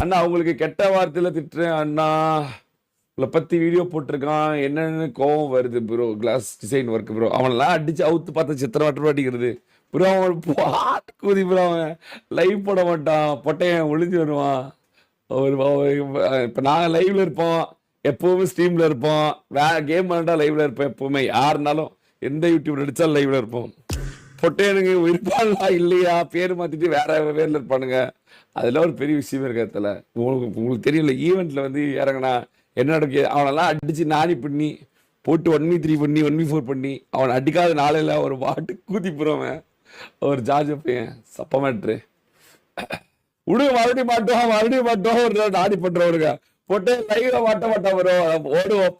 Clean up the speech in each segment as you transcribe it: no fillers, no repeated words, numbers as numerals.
அண்ணா அவங்களுக்கு கெட்ட வார்த்தையில திட்டுறேன் அண்ணா, உங்களை பத்தி வீடியோ போட்டிருக்கான் என்னன்னு கோவம் வருது bro. Class design work bro. அவனெல்லாம் அடிச்சு அவுத்து பார்த்து சித்திர வாட்டர் அடிக்கிறது ப்ரோ. அவன் பாட்டு கூதி ப்ரோ. அவன் லைவ் போட மாட்டான், பொட்டையன் ஒளிஞ்சு வருவான். இப்போ நாங்கள் லைவ்ல இருப்போம், எப்பவுமே ஸ்ட்ரீம்ல இருப்போம். கேம் விளாண்டா லைவ்ல இருப்போம். எப்பவுமே யாருனாலும் எந்த யூடியூப்ல அடிச்சாலும் லைவ்ல இருப்போம். பொட்டையனுங்க இருப்பாங்களா இல்லையா, பேர் மாத்திட்டு வேற பேர்ல இருப்பானுங்க. அதெல்லாம் ஒரு பெரிய விஷயமே இருக்கிறதுல. உங்களுக்கு தெரியல, ஈவெண்ட்ல வந்து இறங்கினா என்ன நடக்கு. அவனெல்லாம் அடிச்சு நாணி பண்ணி போட்டு 1v3 பண்ணி 1v4 பண்ணி அவன் அடிக்காத நாளையில ஒரு பாட்டு கூத்தி போறவன் ஒரு ஜார்ஜ் பையன் சப்ப மேட்ரு. விடுங்க, மறுபடியும் மாட்டோம் ஒரு நாடி பண்றவருங்க. பொட்டை லைவ்ல மாட்ட மாட்டான் வரும் ஓடுவோம்.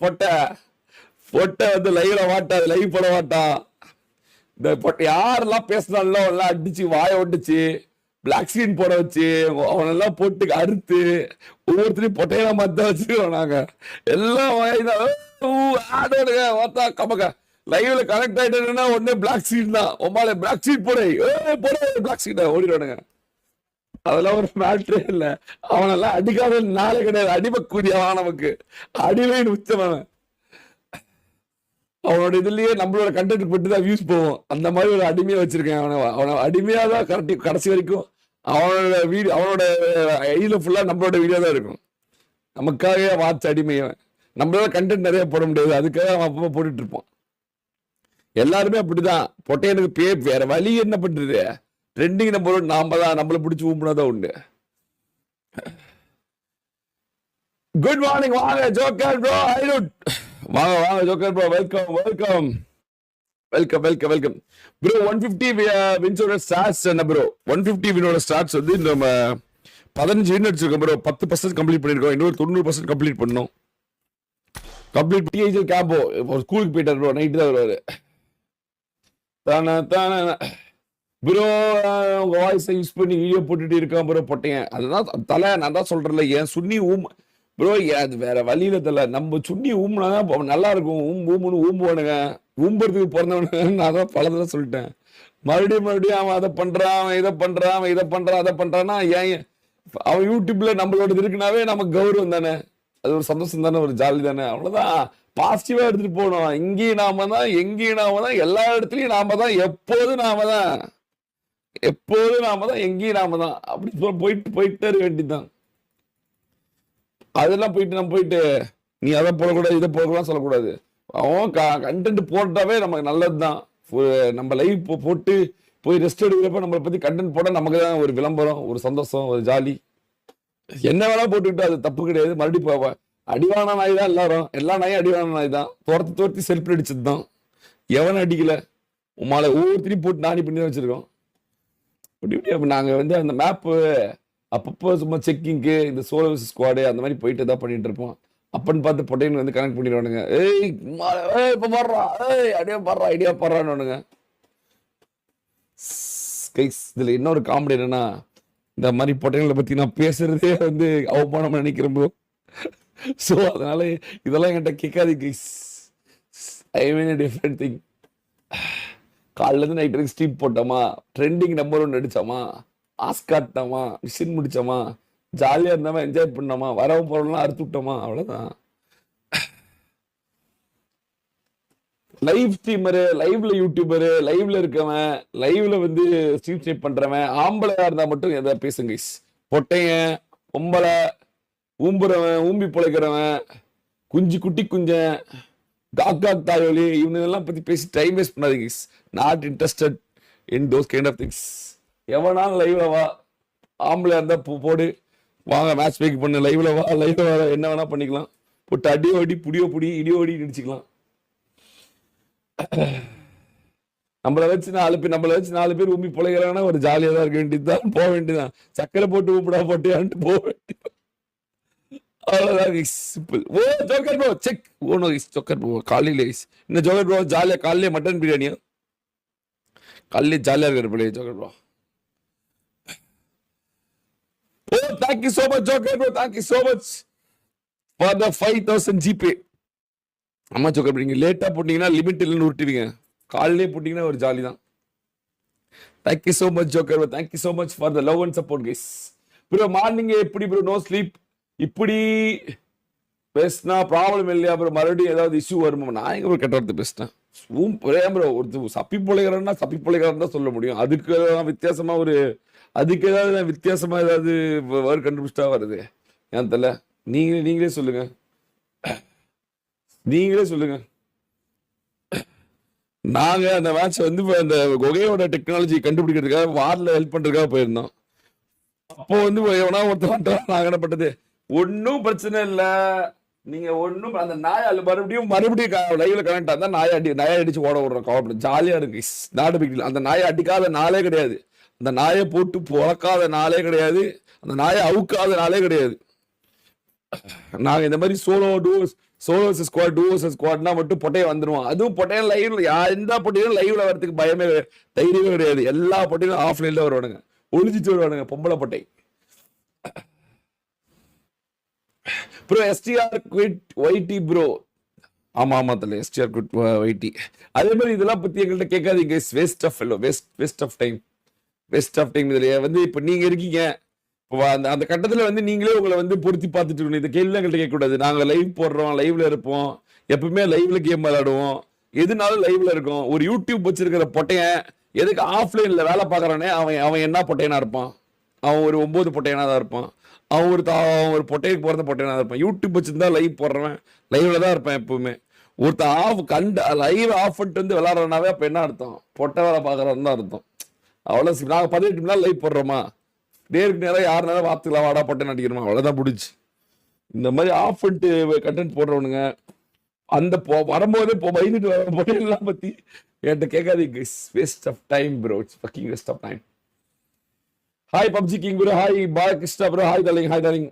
பொட்டை வந்து லைவ்ல மாட்டாது, லைவ் போட மாட்டான். இந்த பொட்டை யாரெல்லாம் பேசினாலும் எல்லாம் அடிச்சு வாய ஒட்டுச்சு, பிளாக் ஸ்கிரீன் போட வச்சு அவனெல்லாம் போட்டு அறுத்து ஒவ்வொருத்தரையும் பொட்டையில மத்த வச்சுருவோம் நாங்க. எல்லாம் ஆடுங்க ஓத்தா கமக்க. லைவ்ல கனெக்ட் ஆயிட்டேன்னா உடனே பிளாக் ஸ்கிரீன் தான். உமால பிளாக் ஸ்கிரீன் போட பிளாக் ஸ்கிரீன் ஓடிடுவானுங்க. அதெல்லாம் ஒரு மேட்ரே இல்ல. அவனெல்லாம் அடிக்காத நாளே கிடையாது. அடிமை கூதியவன் நமக்கு அடிமைன்னு உச்சவன். அவனோட இதுலயே நம்மளோட கண்டென்ட் பட்டு தான் வியூஸ் போவோம். அந்த மாதிரி ஒரு அடிமையா வச்சிருக்கேன் அவனை அடிமையா தான் கடைசி வரைக்கும். அவனோட வீடியோ, அவனோட ஐடியில ஃபுல்லா நம்மளோட வீடியோ தான் இருக்கும். நமக்காக வாட்ச் அடிமையவன். நம்மளால கண்டென்ட் நிறைய போட முடியாது, அதுக்காக அவன் அப்பப்போ போட்டுட்டு இருப்பான். எல்லாருமே அப்படிதான். பொட்டையனுக்கு வேற வழி என்ன பண்றது? ட்ரெண்டிங் நம்பர் நாம தான், நம்மள பிடிச்சி ஊம்பினாதான் உண்டு. குட் மார்னிங், வாங்க ஜோக்கர் ப்ரோ. வாங்க ஜோக்கர் ப்ரோ. Welcome bro. 150 வின்ஸோட ஸ்டார்ட்ஸ் என்ன ப்ரோ? 150 வினோட ஸ்டார்ட்ஸ் வந்து நம்ம 15 வின் அடிச்சிருக்கோம் ப்ரோ. 10% கம்ப்ளீட் பண்ணிருக்கோம். இன்னொரு 90% கம்ப்ளீட் பண்ணணும். கம்ப்ளீட் டிஐஜிஎல் கேம்போ. ஒரு ஸ்கூலுக்கு போயிட்டார் ப்ரோ, நைட்டு தான் வருவாரு. ப்ரோ உங்க வாய்ஸை யூஸ் பண்ணி வீடியோ போட்டுட்டு இருக்கான் ப்ரோ பொட்டையன். அதுதான் தலை, நான் தான் சொல்றேன்ல, ஏன் சுண்ணி ப்ரோ. அது வேற வழியில தலை. நம்ம சுண்ணி ஊம்புனாதான் நல்லா இருக்கும். ஊம்புன்னு ஊம்புவானுங்க, ஊம்புறதுக்கு பிறந்தவனுங்க. நான் தான் பல தடவை சொல்லிட்டேன். மறுபடியும் அவன் அதை பண்றான், அவன் இதை பண்றான், அதை பண்றான்னா ஏன் அவன் யூடியூப்ல நம்மளோட இருக்குனாவே நமக்கு கௌரவம் தானே, அது ஒரு சந்தோஷம் தானே, ஒரு ஜாலி தானே. அவ்வளவுதான். பாசிட்டிவா எடுத்துட்டு போகணும். இங்கேயும் நாம தான், எங்கேயும் நாம தான், எல்லா இடத்துலயும் நாம தான், எப்போதும் நாம தான், எங்கேயும் நாம தான். அப்படி போயிட்டே இருக்க வேண்டியதுதான். அதெல்லாம் நம்ம போயிட்டு நீ அதை போடக்கூடாது, இதை போடக்கூடாது சொல்லக்கூடாது. அவன் கண்டென்ட் போட்டாவே நமக்கு நல்லதுதான். நம்ம லைவ் போட்டு போய் ரெஸ்ட் எடுக்கிறப்ப நம்மளை பத்தி கண்டென்ட் போட நமக்கு தான் ஒரு விளம்பரம், ஒரு சந்தோஷம், ஒரு ஜாலி. என்ன வேணா போட்டுக்கிட்டு அது தப்பு கிடையாது. மறுபடியும் அடிவான நாய் தான் எல்லாரும், எல்லா நாயும் அடிவான நாய் தான். துரத்தி செல்ஃப் அடிச்சது தான். எவனும் அடிக்கல. உமால ஒவ்வொருத்தரையும் போட்டு நாணி பண்ணி தான் வச்சிருக்கோம். அப்படி நாங்க வந்து அந்த மேப்பு அப்பப்போ சும்மா செக்கிங்க்கு இந்த சோலோ ஸ்குவாடு அந்த மாதிரி போயிட்டு தான் பண்ணிட்டு இருப்போம். அப்பன்னு பார்த்து பொட்டையன் வந்து கனெக்ட் பண்ணிடுவானுங்க. இப்ப பாடுறா, ஐடியா பாடுறான்னு. இதுல இன்னொரு காமெடி என்னன்னா, இந்த மாதிரி பொட்டையங்களை பத்தி நான் பேசுறதே வந்து அவமானம் நினைக்கிறேன் ப்ரோ. ஸோ அதனால இதெல்லாம் என்கிட்ட கேட்காது கைஸ். ஐ மீன் டிஃப்ரெண்ட் திங். காலைல இருந்து நைட் வரைக்கும் ஸ்ட்ரீட் போட்டோமா, ட்ரெண்டிங் நம்பர் 1 அடிச்சோமா, ஆஸ்காட்டோமா, மிஷின் முடிச்சோமா, ஜாலியா இருந்தோமா, என்ஜாய் பண்ணோமா, வரவும் போறோம்லாம் அறுத்து விட்டோமா, அவ்வளவுதான். லைவ் ஸ்ட்ரீமரு, லைவ்ல யூடியூபரு, லைவ்ல இருக்கவன், லைவ்ல வந்து ஸ்ட்ரீம் ஸ்ட்ரீம் பண்றவன், ஆம்பளையா இருந்தா மட்டும் எதாவது பேசுங்க கைஸ். பொட்டையன், பொம்பளை, ஊம்புறவன், ஊம்பி பிழைக்கிறவன், குட்டி குஞ்சன், காக் தாயோலி, இவனெல்லாம் பத்தி பேசி டைம் வேஸ்ட் பண்ணாதீங்க. Not interested in those kind of things. எவனாலும் லைவ்ல வா, ஆம்பளையா இருந்தா போடு, வாங்க மேட்ச் மேக் பண்ணு, லைவ்ல வா, என்ன வேணா பண்ணிக்கலாம். போட்டு அடி ஓடி புடி இடி அடிச்சுக்கலாம். நம்மளை வச்சு 4 பேர் ஊம்பி பிழைக்கிறாங்கன்னா ஒரு ஜாலியா தான் இருக்க வேண்டியதுதான், போக வேண்டியதுதான். சக்கரை போட்டு ஊப்பிடா போட்டியான்ட்டு போக வேண்டியது. அவ்வளவுதான் simple. Oh joker bro check. Oh no joker bro காலையில இன்னும் ஜோக்கர் ப்ரோ ஜாலியா காலையில மட்டன் பிரியாணியா, காலையில ஜாலியா இருக்கிற பிள்ளை joker bro. Oh thank you so much joker bro, thank you so much for the 5000 GPay. ஆமா ஜோக்கர் ப்ரோ, நீங்க லேட்டா போட்டீங்கன்னா லிமிட் இல்லைன்னு உருட்டுவீங்க, காலையிலே போட்டீங்கன்னா ஒரு ஜாலி தான். Thank you so much joker bro, thank you so much for the love and support guys. Bro morning எப்படி ப்ரோ நோ ஸ்லீப் இப்படி பேசினா ப்ராப்ளம் இல்லையா ப்ரோ? மறுபடியும் ஏதாவது இஷ்யூ வருமா? நான் எங்க ப்ரோ கெட்ட வார்த்தை பேசினேன்? ப்ரோ ஒரு சப்பி பொழைக்கிறேன்னா சப்பி பொழைக்கிறான்னு தான் சொல்ல முடியும். அதுக்கு வித்தியாசமா அதுக்கு ஏதாவது வித்தியாசமா ஏதாவது வேர்ட் கண்டுபிடிச்சா வருது ஏன் தெரியல. நீங்களே சொல்லுங்க, நீங்களே சொல்லுங்க. நாங்க அந்த மேட்ச் வந்து அந்த குகையோட டெக்னாலஜி கண்டுபிடிக்கிறதுக்காக வார்ல ஹெல்ப் பண்றதுக்காக போயிருந்தோம். அப்போ வந்து எவனா ஒருத்தன் நாங்க என்ன பட்டது ஒன்னும் பிரச்சனை இல்ல. நீங்க ஒன்னும் அந்த நாயால் மறுபடியும் லைவ்ல கனெக்ட் ஆனா நாயை அடிச்சு ஓட விடுறோம். கவலை ஜாலியா இருக்கு. நாடு பிடிக்கல. அந்த நாயை அடிக்காத நாளே கிடையாது. அந்த நாயை போட்டு பொழக்காத நாளே கிடையாது. அந்த நாயை அவுக்காத நாளே கிடையாது. நாங்க இந்த மாதிரி சோலோ ஸ்குவாட்னா மட்டும் பொட்டையை வந்துருவோம். அதுவும் பொட்டையும் லைவ்ல எந்த பொட்டையும் லைவ்ல வரதுக்கு பயமே தைரியமே கிடையாது. எல்லா பொட்டையும் ஆஃப்லைன்ல வருவானுங்க, ஒளிஞ்சிட்டு வருவானுங்க பொம்பளை பொட்டை. Bro STR quit YT bro. ஆமா தல எஸ்டிஆர் குவிட் ஒய்டி. அதே மாதிரி இதெல்லாம் பத்தி எங்கள்கிட்ட கேட்காதீங்க. Waste of time. இதுல வந்து இப்ப நீங்க இருக்கீங்க அந்த கட்டத்துல வந்து நீங்களே உங்களை வந்து பொருத்தி பார்த்துட்டு இருக்கணும். இந்த கேள்வி எங்கள்கிட்ட கேட்க கூடாது. நாங்க லைவ் போடுறோம், லைவ்ல இருப்போம், எப்பவுமே லைவ்ல கேம் விளையாடுவோம், எதுனாலும் லைவ்ல இருக்கும். ஒரு யூடியூப் வச்சிருக்கிற பொட்டையன் எதுக்கு ஆஃப்லைன்ல வேலை பார்க்கறானே அவன் என்ன பொட்டையனா இருப்பான்? அவன் ஒரு 9 பொட்டையனா தான் இருப்பான். அவன் ஒரு பொட்டைக்கு பிறந்த பொட்டையனா தான் இருப்பான். யூடியூப் வச்சிருந்தா லைவ் போடுறவன் லைவ்ல தான் இருப்பான் எப்பவுமே. ஒருத்தன் லைவ் ஆஃப் பண்ணிட்டு வந்து விளையாடுறனாவே அப்ப என்ன அர்த்தம்? பொட்டை வேலை பார்க்கறான்னு தான் அர்த்தம். அவ்வளவு நாங்க 18 மணி நேரம் லைவ் போடுறோமா, நேருக்கு நேரம் யார் நேரம் வார்த்தைலாம் வாடா பட்டன் அடிக்கிறோமா, அவ்வளவுதான் முடிச்சு. இந்த மாதிரி ஆஃப் பண்ணிட்டு கண்டென்ட் போடுறவனுங்க அந்த வரும்போதே பயந்துட்டு வர பொட்டையெல்லாம் பத்தி என்கிட்ட கேட்காதீங்க. Waste of time bro. It's fucking waste of time. Hi PUBG king bro. Hi Balakrishna bro. Hi darling.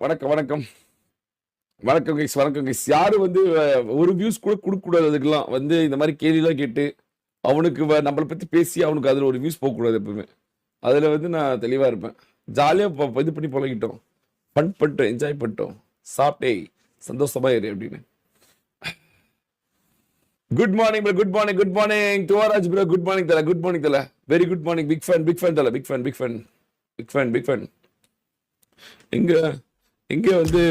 வணக்கம் கைஸ். யாரும் வந்து ஒரு வியூஸ் கூட கொடுக்க கூடாது. அதுக்கெல்லாம் வந்து இந்த மாதிரி கேள்விலாம் கேட்டு அவனுக்கு நம்மளை பத்தி பேசி அவனுக்கு அதுல ஒரு வியூஸ் போக கூடாது எப்பவுமே. அதுல வந்து நான் தெளிவா இருப்பேன். ஜாலியா இது பண்ணி பழகிட்டோம், ஃபன் பண்ணிட்டோம், என்ஜாய் பண்ணிட்டோம், சாப்பிட்டே சந்தோஷமா இரு அப்படின்னு. Good morning Dhuvaraj bro. Good morning தல. Very good morning. Big fan தல. Big fan. எங்க வந்து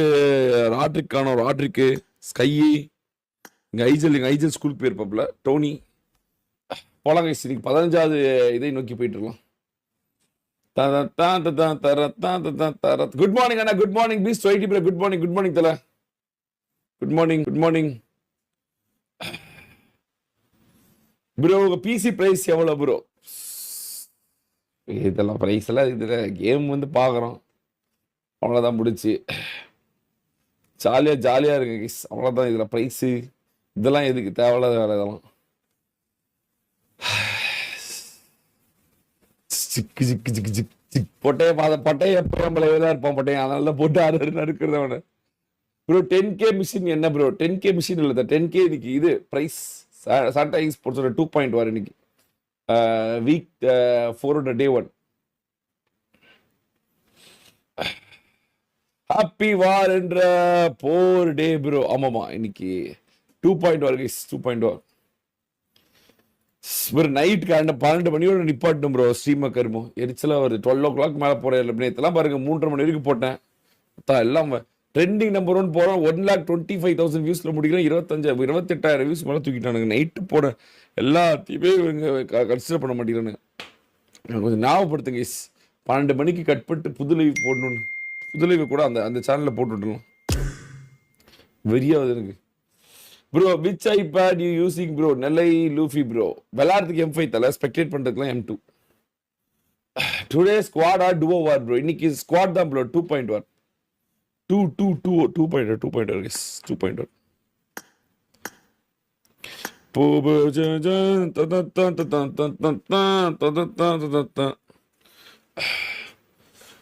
ராட்ரிக் காணோம். ராட்ரிக்கு ஸ்கை இங்க ஐஜல் ஸ்கூலுக்கு போயிருப்பாப்ல. டோனி போலாங்க. இன்னைக்கு 15வது இதை நோக்கி போயிட்டு இருக்கலாம். குட் மார்னிங் அண்ணா. Good morning peace YT bro. Good morning தல. Good morning bro. உங்க பிசி பிரைஸ் எவ்வளவு ப்ரோ? இதெல்லாம் பிரைஸ் எல்லாம் இதுல கேம் வந்து பாக்குறோம், அவ்வளவுதான் முடிச்சு. ஜாலியா இருக்கு கிஸ், அவ்வளவுதான். இதுல பிரைஸ் இதெல்லாம் எதுக்கு தேவையில்லாத வேலை இதெல்லாம். பொட்டைய எப்ப நம்மளதான் இருப்பான் பொட்டையன். அதனால போட்டு நறுக்கிறது அவனை. ப்ரோ 10K மிஷின் என்ன ப்ரோ? 10K மிஷின் இல்ல, 10K இன்னைக்கு இது பிரைஸ். சாட்டா ஸ்போர்ட்ஸோட 2 வார் இன்னைக்கு வீக் 4 டே 1. ஹாப்பி வார் என்ற போர் டே ப்ரோ. ஆமாமா இன்னைக்கு 2 வார் கைஸ். 2 வார் ஒரு நைட்டுக்கு 12 மணியோட நிப்பாட்டும் ப்ரோ. ஸ்ட்ரீமை கருமோ எரிச்சலா வருது. 12 o'clock மேல போறேன். நேற்றுலாம் பாருங்க 3:30 மணி வரைக்கும் போட்டேன். எல்லாம் ட்ரெண்டிங் நம்பர் 1 போறோம். 1,25,000 வியூஸ்ல முடிக்கிறேன். 28,000 வியூஸ் மேல தூக்கிட்டானுங்க. நைட்டு போட எல்லாத்தையுமே கன்சிடர் பண்ண மாட்டேங்கிறானுங்க. கொஞ்சம் ஞாபகப்படுத்துங்க. 12 மணிக்கு கட் பண்ணிட்டு புது லைவ் போடணும்னு. புது லைவ் கூட அந்த சேனல்ல போட்டு விட்டுலாம். வெறியாவது எனக்கு bro. Which iPad you using bro? Nellai Luffy bro. விளையாடுறதுக்கு M5 தலை, ஸ்பெக்டேட் பண்றதுக்குலாம் M2. Today squad or duo war bro? இன்னைக்கு ஸ்குவாட் தான் ப்ரோ. 2 வார். 2 வார்.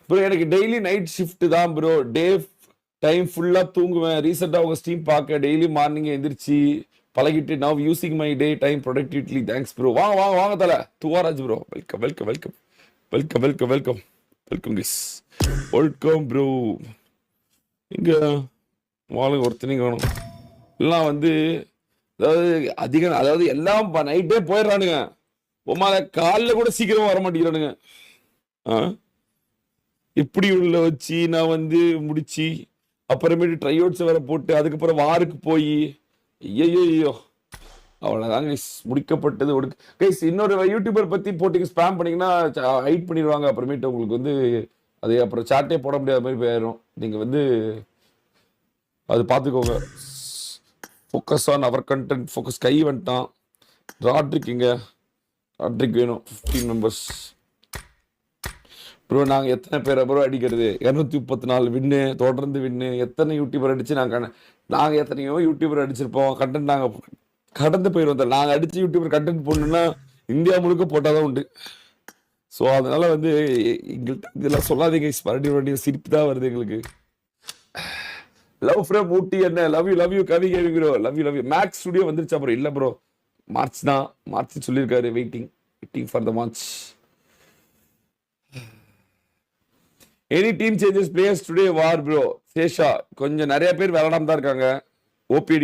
ப்ரோ எனக்கு டெய்லி நைட் ஷிஃப்ட் தான் ப்ரோ. டே டைம் ஃபுல்லா தூங்குவேன். ரீசெண்டா உங்க ஸ்ட்ரீம் பார்க்க டெய்லி மார்னிங் எந்திரிச்சு பழகிட்டு now using my day time productively. Thanks bro. வாங்க தல. Dhuvaraj bro. Welcome kiss. Welcome bro. இங்க வாழுங்க ஒருத்தனையும் காணும். எல்லாம் வந்து அதாவது எல்லாம் நைட்டே போயிடுறானுங்க. உமால காலைல கூட சீக்கிரமா வர மாட்டேங்கிறானுங்க. இப்படி உள்ள வச்சு நான் வந்து முடிச்சு அப்புறமேட்டு ட்ரை அவுட்ஸ் வேற போட்டு அதுக்கப்புறம் வாருக்கு போய் ஐயோ அவ்வளவுதான் கைஸ், முடிக்கப்பட்டது ஒடுக்கு கைஸ். இன்னொரு யூடியூபர் பத்தி போட்டு ஸ்பேம் பண்ணீங்கன்னா ஹைட் பண்ணிடுவாங்க. அப்புறமேட்டு உங்களுக்கு வந்து அது அப்புறம் சாட்டே போட முடியாத மாதிரி போயிடும். நீங்க வந்து அது பார்த்துக்கோங்க. Focus on our content. Focus guy வந்துட்டான். ராட்ரிக் இங்க, ராட்ரிக் வேணும். 15 மெம்பர்ஸ் ப்ரோ. நாங்க எத்தனை பேரை ப்ரோ அடிக்கிறது? 234 வின்னு, தொடர்ந்து வின்னு. எத்தனை யூடியூபர் அடிச்சு நாங்க எத்தனையோ யூடியூபர் அடிச்சிருப்போம். கண்டென்ட் நாங்க கடந்து போயிடுவோம். நாங்க அடிச்சு யூடியூபர் கண்டென்ட் போடணும்னா இந்தியா முழுக்க போட்டாதான் உண்டு. ஸோ அதனால வந்து எங்கள்கிட்ட இதெல்லாம் சொல்லாதீங்க. மறுபடியும் சிரிப்பு தான் வருது எங்களுக்கு. லவ் ஃப்ரம் ஊட்டி என்ன, love you Kavi KV bro. Love you. Max studio வந்துருச்சா ப்ரோ? இல்ல ப்ரோ, மார்ச் தான். மார்ச் சொல்லியிருக்காரு. Waiting for the March. Any team changes players today war bro? Sesha கொஞ்சம் நிறைய பேர் விளையாடாம தான் இருக்காங்க. ஓபி